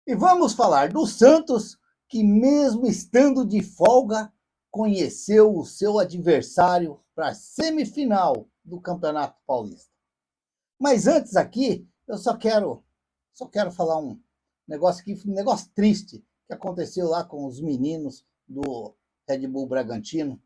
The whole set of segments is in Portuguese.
E vamos falar do Santos, que mesmo estando de folga, conheceu o seu adversário para a semifinal do Campeonato Paulista. Mas antes aqui, eu só quero falar um negócio aqui, um negócio triste que aconteceu lá com os meninos do Red Bull Bragantino,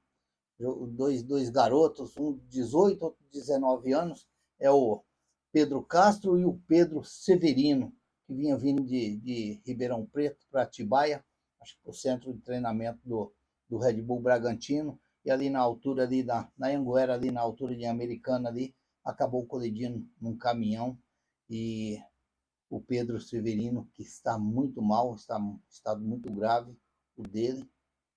dois garotos, um de 18, outro de 19 anos, é o Pedro Castro e o Pedro Severino, que vinha vindo de Ribeirão Preto para Atibaia, acho que o centro de treinamento do Red Bull Bragantino, e ali na altura, ali na Anguera, ali na altura de Americana, ali, acabou colidindo num caminhão, e o Pedro Severino, que está muito mal, está em estado muito grave, o dele.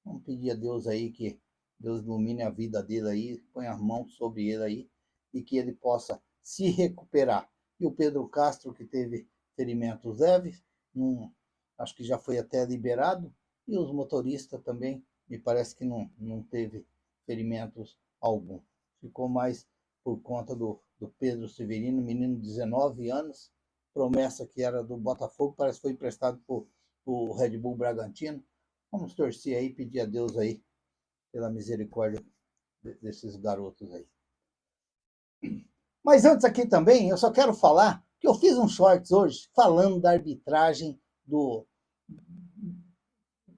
Vamos pedir a Deus aí que Deus ilumine a vida dele aí, põe as mãos sobre ele aí, e que ele possa se recuperar. E o Pedro Castro, que teve ferimentos leves, acho que já foi até liberado, e os motoristas também, me parece que não teve ferimentos algum. Ficou mais por conta do Pedro Severino, menino de 19 anos, promessa que era do Botafogo, parece que foi emprestado por o Red Bull Bragantino. Vamos torcer aí, pedir a Deus aí pela misericórdia desses garotos aí. Mas antes aqui também, eu só quero falar que eu fiz um shorts hoje falando da arbitragem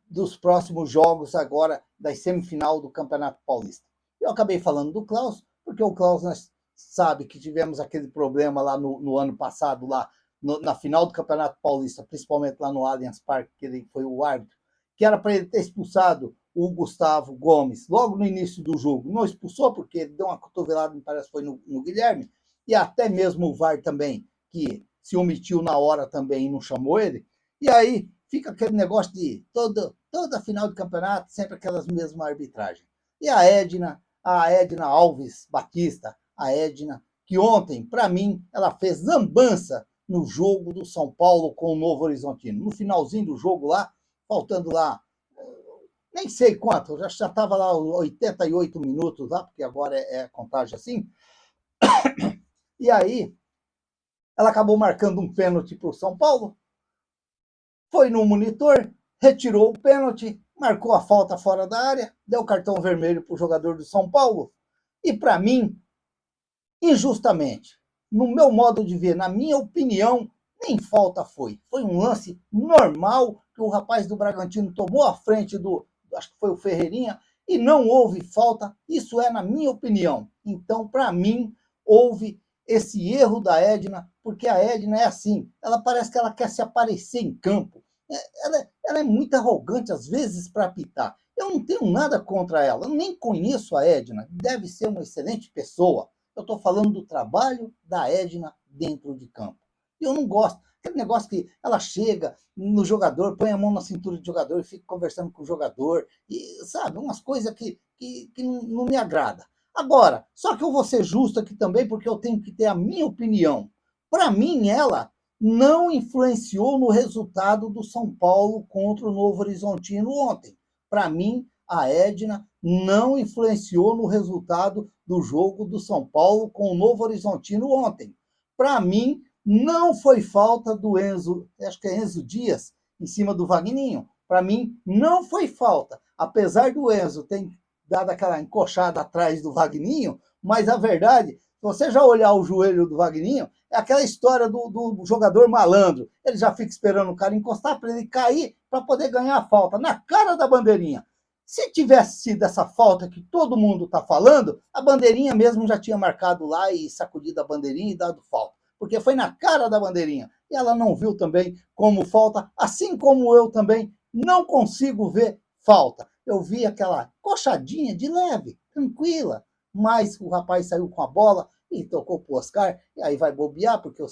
dos próximos jogos agora da semifinal do Campeonato Paulista. Eu acabei falando do Klaus, porque o Klaus nós sabe que tivemos aquele problema lá no ano passado, lá na final do Campeonato Paulista, principalmente lá no Allianz Parque, que ele foi o árbitro, que era para ele ter expulsado o Gustavo Gomes logo no início do jogo. Não expulsou porque ele deu uma cotovelada, me parece, foi no Guilherme, e até mesmo o VAR também, que se omitiu na hora também e não chamou ele. E aí fica aquele negócio de toda final de campeonato, sempre aquelas mesmas arbitragens. E a Edna Alves Batista, a Edna, que ontem, para mim, ela fez lambança no jogo do São Paulo com o Novo Horizontino. No finalzinho do jogo lá, faltando lá, nem sei quanto, já estava lá 88 minutos lá, porque agora é contagem assim. E aí, ela acabou marcando um pênalti para o São Paulo, foi no monitor, retirou o pênalti, marcou a falta fora da área, deu cartão vermelho para o jogador do São Paulo. E para mim, injustamente, no meu modo de ver, na minha opinião, nem falta foi. Foi um lance normal que o rapaz do Bragantino tomou a frente acho que foi o Ferreirinha, e não houve falta. Isso é na minha opinião. Então, para mim, houve esse erro da Edna, porque a Edna é assim, ela parece que ela quer se aparecer em campo. Ela é muito arrogante, às vezes, para apitar. Eu não tenho nada contra ela, eu nem conheço a Edna, deve ser uma excelente pessoa. Eu estou falando do trabalho da Edna dentro de campo. E eu não gosto. Aquele negócio que ela chega no jogador, põe a mão na cintura do jogador e fica conversando com o jogador. E, sabe, umas coisas que não me agrada. Agora, só que eu vou ser justo aqui também, porque eu tenho que ter a minha opinião. Para mim, ela não influenciou no resultado do São Paulo contra o Novo Horizontino ontem. Para mim, a Edna não influenciou no resultado do jogo do São Paulo com o Novo Horizontino ontem. Para mim, não foi falta do Enzo, acho que é Enzo Dias, em cima do Vagninho. Para mim, não foi falta. Apesar do Enzo ter dado aquela encoxada atrás do Vagninho, mas a verdade, se você já olhar o joelho do Vagninho, é aquela história do jogador malandro. Ele já fica esperando o cara encostar para ele cair para poder ganhar a falta, na cara da bandeirinha. Se tivesse sido essa falta que todo mundo está falando, a bandeirinha mesmo já tinha marcado lá e sacudido a bandeirinha e dado falta. Porque foi na cara da bandeirinha. E ela não viu também como falta, assim como eu também não consigo ver falta. Eu vi aquela coxadinha de leve, tranquila, mas o rapaz saiu com a bola e tocou pro Oscar, e aí vai bobear, porque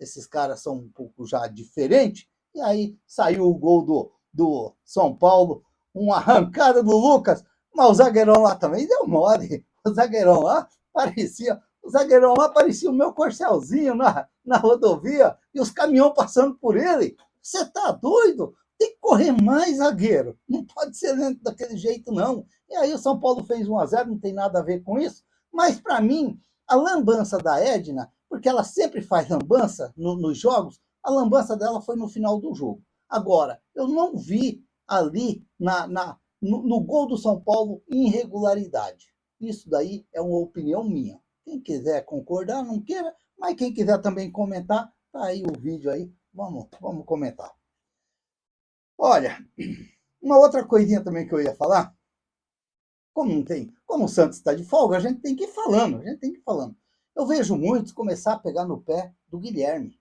esses caras são um pouco já diferentes, e aí saiu o gol do São Paulo, uma arrancada do Lucas, mas o zagueirão lá também deu mole. O zagueirão lá parecia o meu corcelzinho na rodovia e os caminhões passando por ele. Você tá doido? Tem que correr mais, zagueiro. Não pode ser lento daquele jeito, não. E aí o São Paulo fez 1-0, não tem nada a ver com isso. Mas, para mim, a lambança da Edna, porque ela sempre faz lambança nos jogos, a lambança dela foi no final do jogo. Agora, eu não vi ali no gol do São Paulo irregularidade. Isso daí é uma opinião minha. Quem quiser concordar, não queira, mas quem quiser também comentar, tá aí o vídeo aí, vamos comentar. Olha, uma outra coisinha também que eu ia falar, como o Santos está de folga, a gente tem que ir falando, Eu vejo muitos começar a pegar no pé do Guilherme.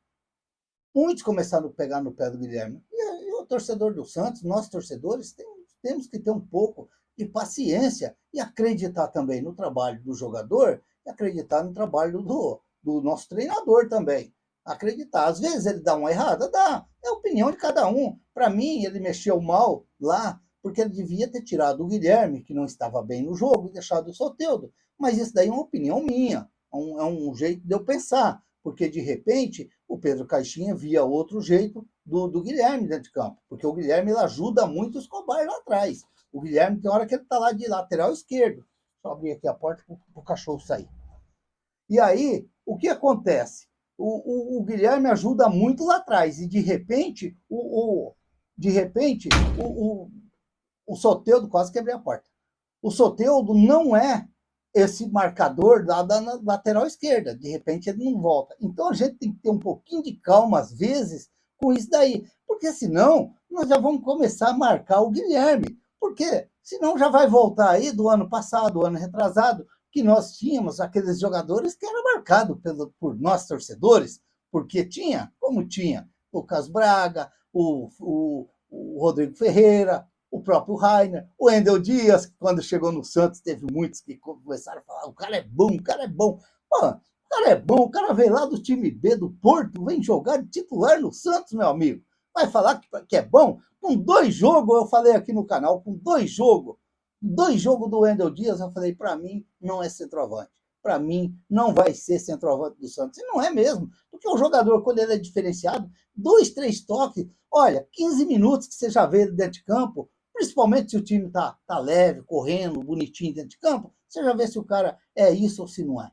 Muitos começaram a pegar no pé do Guilherme. E o torcedor do Santos, nós torcedores, temos que ter um pouco de paciência e acreditar também no trabalho do jogador e acreditar no trabalho do nosso treinador também. Acreditar. Às vezes ele dá uma errada? Dá. É a opinião de cada um. Para mim, ele mexeu mal lá, porque ele devia ter tirado o Guilherme, que não estava bem no jogo, e deixado o Soteldo. Mas isso daí é uma opinião minha. É um jeito de eu pensar. Porque, de repente, o Pedro Caixinha via outro jeito do Guilherme dentro de campo. Porque o Guilherme ele ajuda muito o Escobar lá atrás. O Guilherme tem hora que ele está lá de lateral esquerdo. Deixa eu abrir aqui a porta para o cachorro sair. E aí, o que acontece? O Guilherme ajuda muito lá atrás. E, de repente, o Soteldo, quase quebrei a porta. O Soteldo não é esse marcador da lateral esquerda. De repente, ele não volta. Então, a gente tem que ter um pouquinho de calma, às vezes, com isso daí. Porque, senão, nós já vamos começar a marcar o Guilherme. Porque, senão, já vai voltar aí do ano passado, do ano retrasado, que nós tínhamos aqueles jogadores que eram marcados por nós, torcedores, porque tinha, como tinha, o Lucas Braga, o Rodrigo Ferreira, o próprio Rainer, o Wendel Dias, que quando chegou no Santos, teve muitos que começaram a falar, o cara é bom, o cara é bom. Pô, o cara é bom, o cara veio lá do time B do Porto, vem jogar de titular no Santos, meu amigo. Vai falar que é bom? Com 2 jogos, eu falei aqui no canal, com 2 jogos do Wendel Dias, eu falei, para mim, não é centroavante. Para mim, não vai ser centroavante do Santos. E não é mesmo, porque o jogador, quando ele é diferenciado, 2, 3 toques, olha, 15 minutos que você já vê ele dentro de campo, principalmente se o time tá leve, correndo, bonitinho dentro de campo, você já vê se o cara é isso ou se não é.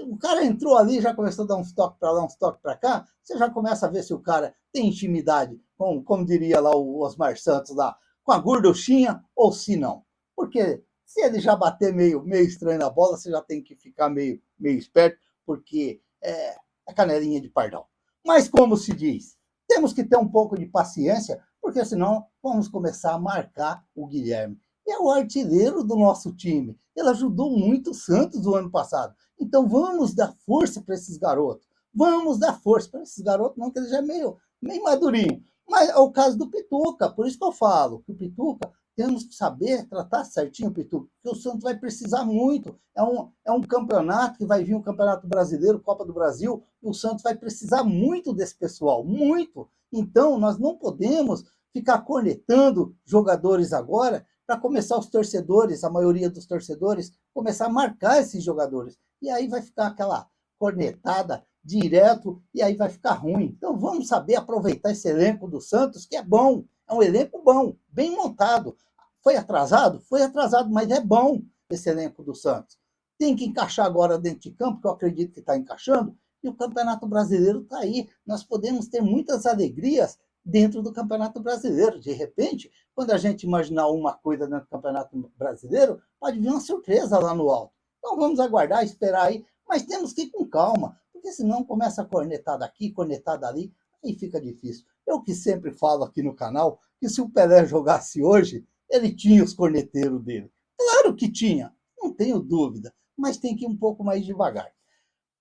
O cara entrou ali, já começou a dar uns toques para lá, uns toques para cá, você já começa a ver se o cara tem intimidade, como diria lá o Osmar Santos, lá, com a gorduchinha ou se não. Porque se ele já bater meio estranho na bola, você já tem que ficar meio esperto, porque é canelinha de pardal. Mas como se diz, temos que ter um pouco de paciência, porque senão vamos começar a marcar o Guilherme. É o artilheiro do nosso time. Ele ajudou muito o Santos no ano passado. Então vamos dar força para esses garotos. Vamos dar força para esses garotos, não, que ele já é meio madurinho. Mas é o caso do Pituca, por isso que eu falo que o Pituca temos que saber tratar certinho o Pituca, porque o Santos vai precisar muito. É um campeonato que vai vir, um campeonato brasileiro, Copa do Brasil, e o Santos vai precisar muito desse pessoal, muito. Então, nós não podemos ficar cornetando jogadores agora para começar os torcedores, a maioria dos torcedores, começar a marcar esses jogadores. E aí vai ficar aquela cornetada direto e aí vai ficar ruim. Então vamos saber aproveitar esse elenco do Santos, que é bom, é um elenco bom, bem montado. Foi atrasado? Foi atrasado, mas é bom esse elenco do Santos. Tem que encaixar agora dentro de campo, que eu acredito que está encaixando, e o Campeonato Brasileiro está aí. Nós podemos ter muitas alegrias dentro do Campeonato Brasileiro. De repente, quando a gente imaginar uma coisa dentro do Campeonato Brasileiro, pode vir uma surpresa lá no alto. Então vamos aguardar, esperar aí, mas temos que ir com calma, porque senão começa a cornetar daqui, cornetar dali, aí fica difícil. Eu que sempre falo aqui no canal que se o Pelé jogasse hoje, ele tinha os corneteiros dele. Claro que tinha, não tenho dúvida, mas tem que ir um pouco mais devagar.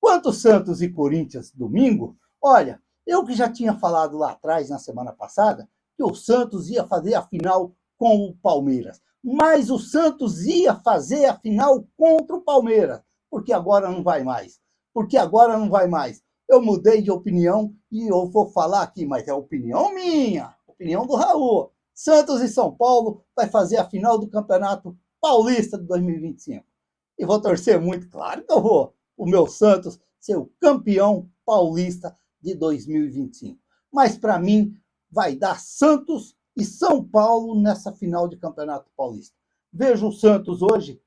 Quanto Santos e Corinthians domingo, olha, eu que já tinha falado lá atrás, na semana passada, que o Santos ia fazer a final com o Palmeiras. Mas o Santos ia fazer a final contra o Palmeiras, porque agora não vai mais. Porque agora não vai mais. Eu mudei de opinião e eu vou falar aqui, mas é opinião minha, opinião do Raul. Santos e São Paulo vai fazer a final do Campeonato Paulista de 2025. E vou torcer muito, claro que eu vou. O meu Santos ser o campeão paulista de 2025. Mas para mim vai dar Santos e São Paulo nessa final de Campeonato Paulista. Vejo o Santos hoje,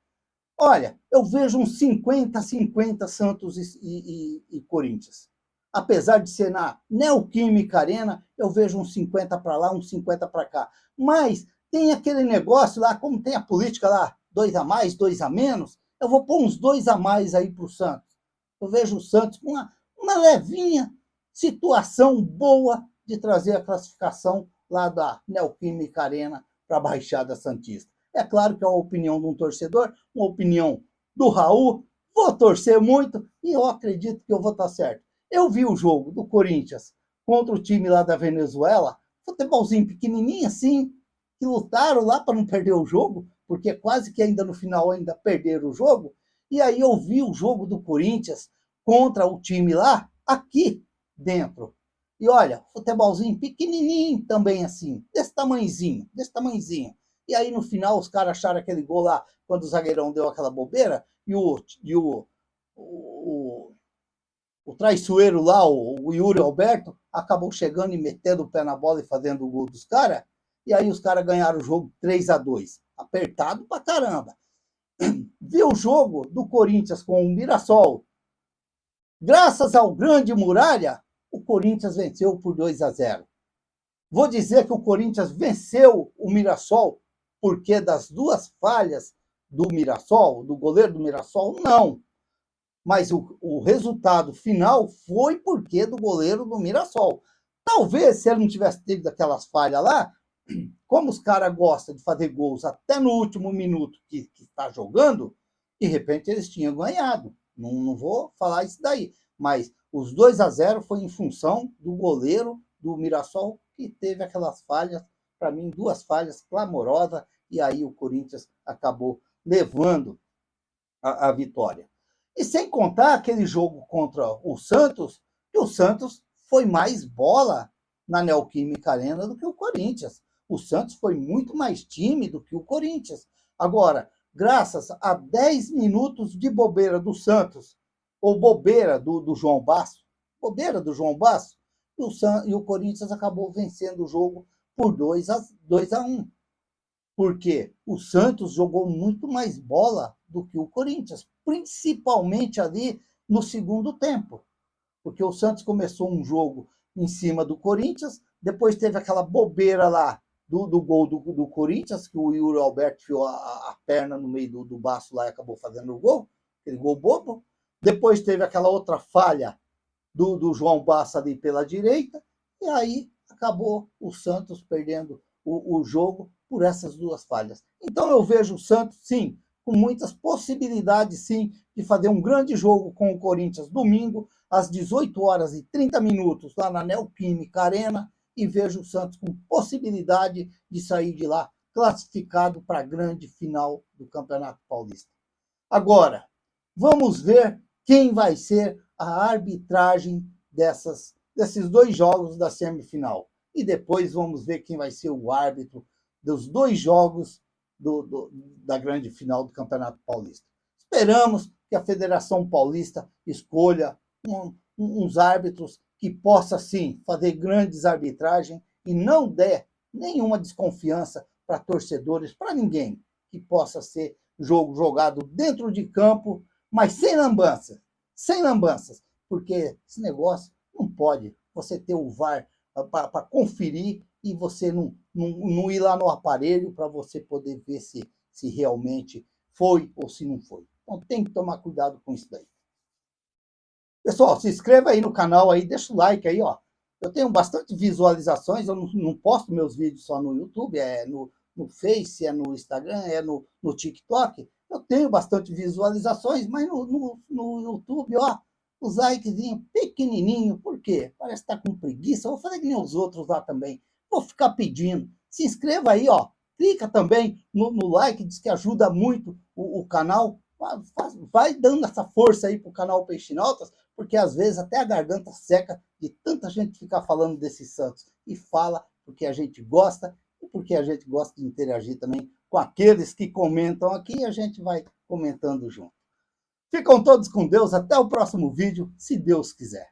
olha, eu vejo uns 50-50 Santos e Corinthians. apesar de ser na Neoquímica Arena, eu vejo uns 50 para lá, uns 50 para cá. Mas tem aquele negócio lá, como tem a política lá, 2 a mais, 2 a menos, eu vou pôr uns 2 a mais aí para o Santos. Eu vejo o Santos com uma levinha situação boa de trazer a classificação lá da Neoquímica Arena para a Baixada Santista. É claro que é uma opinião de um torcedor, uma opinião do Raul, vou torcer muito e eu acredito que eu vou estar certo. Eu vi o jogo do Corinthians contra o time lá da Venezuela, futebolzinho pequenininho assim, que lutaram lá para não perder o jogo, porque quase que ainda no final ainda perderam o jogo, e aí eu vi o jogo do Corinthians contra o time lá, aqui dentro. E olha, futebolzinho pequenininho também assim, desse tamanhozinho, desse tamanhozinho. E aí no final os caras acharam aquele gol lá, quando o zagueirão deu aquela bobeira, e o traiçoeiro lá, o Yuri Alberto, acabou chegando e metendo o pé na bola e fazendo o gol dos caras. E aí os caras ganharam o jogo 3-2. Apertado pra caramba. Viu o jogo do Corinthians com o Mirassol. Graças ao grande Muralha, o Corinthians venceu por 2-0. Vou dizer que o Corinthians venceu o Mirassol porque das duas falhas do Mirassol, do goleiro do Mirassol, não. Mas o resultado final foi porque do goleiro do Mirassol. Talvez, se ele não tivesse tido aquelas falhas lá, como os caras gostam de fazer gols até no último minuto que está jogando, de repente eles tinham ganhado. Não vou falar isso daí. Mas os 2-0 foi em função do goleiro do Mirassol, que teve aquelas falhas, para mim, 2 falhas clamorosas, e aí o Corinthians acabou levando a vitória. E sem contar aquele jogo contra o Santos, que o Santos foi mais bola na Neoquímica Arena do que o Corinthians. O Santos foi muito mais time do que o Corinthians. Agora, graças a 10 minutos de bobeira do Santos, ou bobeira do João Basso, e o Corinthians acabou vencendo o jogo por 2-1. Porque o Santos jogou muito mais bola do que o Corinthians, principalmente ali no segundo tempo. Porque o Santos começou um jogo em cima do Corinthians, depois teve aquela bobeira lá do gol do Corinthians, que o Yuri Alberto enfiou a perna no meio do baço lá e acabou fazendo o gol, aquele gol bobo. Depois teve aquela outra falha do João Bassa ali pela direita, e aí acabou o Santos perdendo o jogo por essas 2 falhas. Então eu vejo o Santos, sim, com muitas possibilidades, sim, de fazer um grande jogo com o Corinthians domingo, às 18h30, lá na Neoquímica Arena, e vejo o Santos com possibilidade de sair de lá classificado para a grande final do Campeonato Paulista. Agora, vamos ver quem vai ser a arbitragem desses 2 jogos da semifinal. E depois vamos ver quem vai ser o árbitro dos 2 jogos da grande final do Campeonato Paulista. Esperamos que a Federação Paulista escolha uns árbitros que possa, sim, fazer grandes arbitragens e não dê nenhuma desconfiança para torcedores, para ninguém, que possa ser jogo jogado dentro de campo, mas sem lambanças, porque esse negócio não pode você ter o VAR para conferir e você não ir lá no aparelho para você poder ver se realmente foi ou se não foi. Então tem que tomar cuidado com isso daí. Pessoal, se inscreva aí no canal, aí, deixa o like aí, ó. Eu tenho bastante visualizações, eu não posto meus vídeos só no YouTube, é no Face, é no Instagram, é no TikTok. Eu tenho bastante visualizações, mas no YouTube, ó, os likezinho pequenininho. Por quê? Parece que tá com preguiça. Eu vou fazer que nem os outros lá também. Vou ficar pedindo. Se inscreva aí, ó. Clica também no like, diz que ajuda muito o canal. Vai dando essa força aí pro canal Peixinautas, porque às vezes até a garganta seca de tanta gente ficar falando desses Santos. E fala porque a gente gosta e porque a gente gosta de interagir também com aqueles que comentam aqui e a gente vai comentando junto. Ficam todos com Deus. Até o próximo vídeo, se Deus quiser.